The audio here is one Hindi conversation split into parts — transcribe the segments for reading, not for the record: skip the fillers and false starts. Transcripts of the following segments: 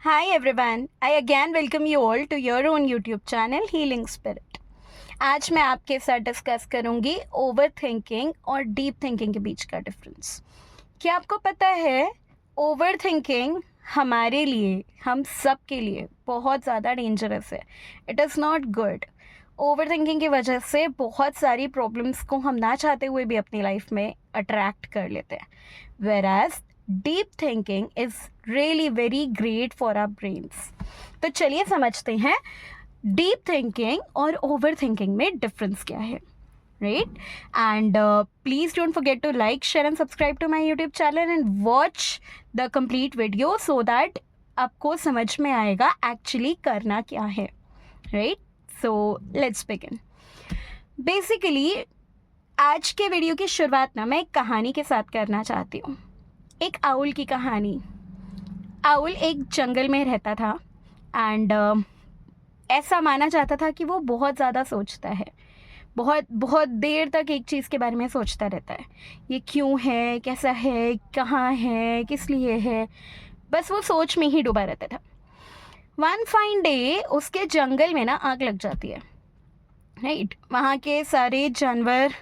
Hi everyone, I again welcome you all to your own YouTube channel Healing Spirit. आज मैं आपके साथ डिस्कस करूंगी ओवर थिंकिंग और डीप थिंकिंग के बीच का डिफरेंस. क्या आपको पता है ओवर थिंकिंग हमारे लिए, हम सब के लिए बहुत ज़्यादा डेंजरस है. It is not good. Over thinking की वजह से बहुत सारी प्रॉब्लम्स को हम ना चाहते हुए भी अपनी लाइफ में अट्रैक्ट कर लेते हैं. Whereas deep thinking is really very great for our brains. तो चलिए समझते हैं डीप थिंकिंग और ओवर थिंकिंग में डिफरेंस क्या है. Right. And please don't forget to like, share and subscribe to my YouTube channel and watch the complete video so that आपको समझ में आएगा एक्चुअली करना क्या है. Right. So let's begin. Basically आज के वीडियो की शुरुआत ना मैं एक कहानी के साथ करना चाहती हूँ. एक आउल की कहानी. आउल एक जंगल में रहता था एंड ऐसा माना जाता था कि वो बहुत ज़्यादा सोचता है. बहुत बहुत देर तक एक चीज़ के बारे में सोचता रहता है. ये क्यों है, कैसा है, कहाँ है, किस लिए है. बस वो सोच में ही डूबा रहता था. वन फाइन डे उसके जंगल में ना आग लग जाती है. राइट. वहाँ के सारे जानवर,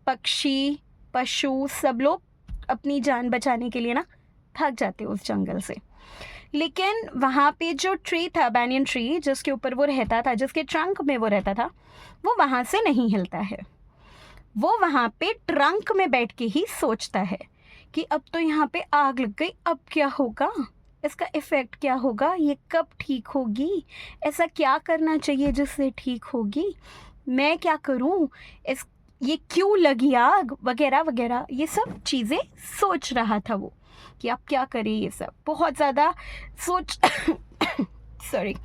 पक्षी, पशु सब लोग अपनी जान बचाने के लिए ना भाग जाते उस जंगल से. लेकिन वहाँ पे जो ट्री था, बैनियन ट्री, जिसके ऊपर वो रहता था, जिसके ट्रंक में वो रहता था, वो वहाँ से नहीं हिलता है. वो वहाँ पे ट्रंक में बैठ के ही सोचता है कि अब तो यहाँ पे आग लग गई, अब क्या होगा, इसका इफ़ेक्ट क्या होगा, ये कब ठीक होगी, ऐसा क्या करना चाहिए जिससे ठीक होगी, मैं क्या करूँ, ये क्यों लगी आग, वगैरह वगैरह. ये सब चीज़ें सोच रहा था वो कि अब क्या करें. ये सब बहुत ज़्यादा सोच सॉरी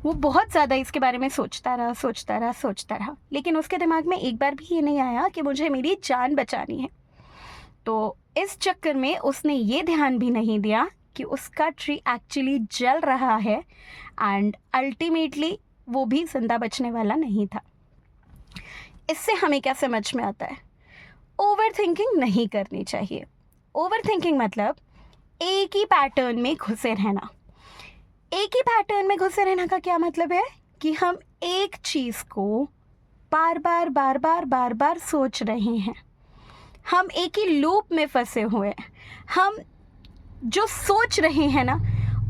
वो बहुत ज़्यादा इसके बारे में सोचता रहा. लेकिन उसके दिमाग में एक बार भी ये नहीं आया कि मुझे मेरी जान बचानी है. तो इस चक्कर में उसने ये ध्यान भी नहीं दिया कि उसका ट्री एक्चुअली जल रहा है एंड अल्टीमेटली वो भी जिंदा बचने वाला नहीं था. इससे हमें क्या समझ में आता है? ओवर थिंकिंग नहीं करनी चाहिए. ओवर थिंकिंग मतलब एक ही पैटर्न में घुसे रहना. एक ही पैटर्न में घुसे रहना का क्या मतलब है कि हम एक चीज़ को बार बार सोच रहे हैं. हम एक ही लूप में फंसे हुए हैं. हम जो सोच रहे हैं ना,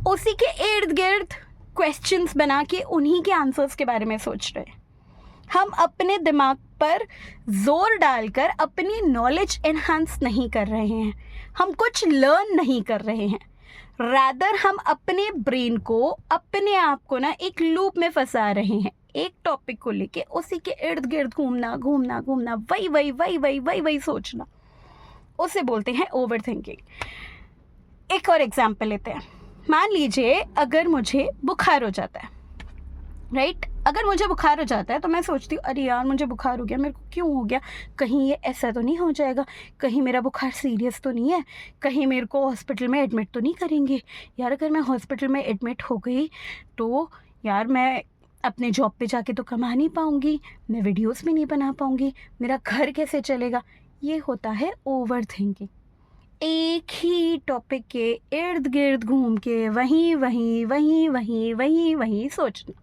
उसी के इर्द गिर्द क्वेश्चंस बना के उन्हीं के आंसर्स के बारे में सोच रहे हैं. हम अपने दिमाग पर जोर डालकर अपनी नॉलेज एनहांस नहीं कर रहे हैं. हम कुछ लर्न नहीं कर रहे हैं. रादर हम अपने ब्रेन को, अपने आप को ना एक लूप में फंसा रहे हैं. एक टॉपिक को लेके उसी के इर्द गिर्द घूमना, वही सोचना, उसे बोलते हैं ओवर थिंकिंग. एक और एग्जाम्पल लेते हैं. मान लीजिए अगर मुझे बुखार हो जाता है. राइट. अगर मुझे बुखार हो जाता है तो मैं सोचती हूँ अरे यार मुझे बुखार हो गया, मेरे को क्यों हो गया, कहीं ये ऐसा तो नहीं हो जाएगा, कहीं मेरा बुखार सीरियस तो नहीं है, कहीं मेरे को हॉस्पिटल में एडमिट तो नहीं करेंगे. यार अगर मैं हॉस्पिटल में एडमिट हो गई तो यार मैं अपने जॉब पे जाके तो कमा नहीं पाऊँगी, मैं वीडियोज़ भी नहीं बना पाऊँगी, मेरा घर कैसे चलेगा. ये होता है ओवर थिंकिंग. एक ही टॉपिक के इर्द गिर्द घूम के वहीं सोचना.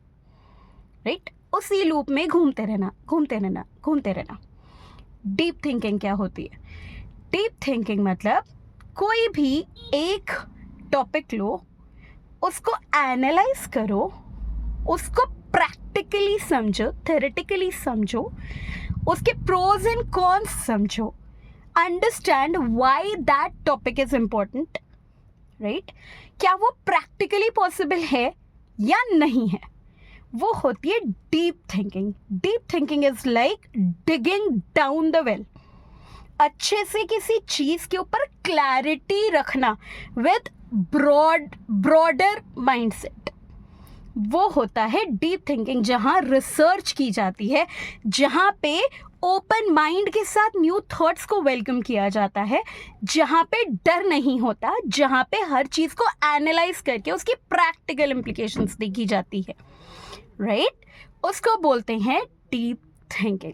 राइट. उसी लूप में घूमते रहना. डीप थिंकिंग क्या होती है? डीप थिंकिंग मतलब कोई भी एक टॉपिक लो, उसको एनालाइज करो, उसको प्रैक्टिकली समझो, थ्योरेटिकली समझो, उसके प्रोज एंड कॉन्स समझो, understand why that topic is important. Right. क्या वो प्रैक्टिकली पॉसिबल है या नहीं है, वो होती है deep thinking. Deep thinking is like digging down the well. अच्छे से किसी चीज के ऊपर क्लैरिटी रखना विद ब्रॉडर माइंडसेट, वो होता है डीप थिंकिंग. जहाँ रिसर्च की जाती है, जहाँ पे ओपन माइंड के साथ न्यू थॉट्स को वेलकम किया जाता है, जहाँ पे डर नहीं होता, जहाँ पे हर चीज़ को एनालाइज करके उसकी प्रैक्टिकल इम्प्लीकेशंस देखी जाती है. राइट. उसको बोलते हैं डीप थिंकिंग.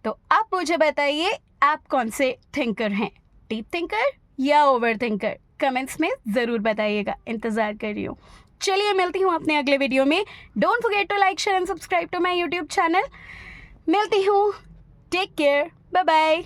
तो आप मुझे बताइए आप कौन से थिंकर हैं, डीप थिंकर या ओवर थिंकर? कमेंट्स में ज़रूर बताइएगा, इंतज़ार कर रही हूँ. चलिए मिलती हूँ अपने अगले वीडियो में. Don't forget to like share and subscribe to my YouTube channel. मिलती हूँ. Take care. Bye bye.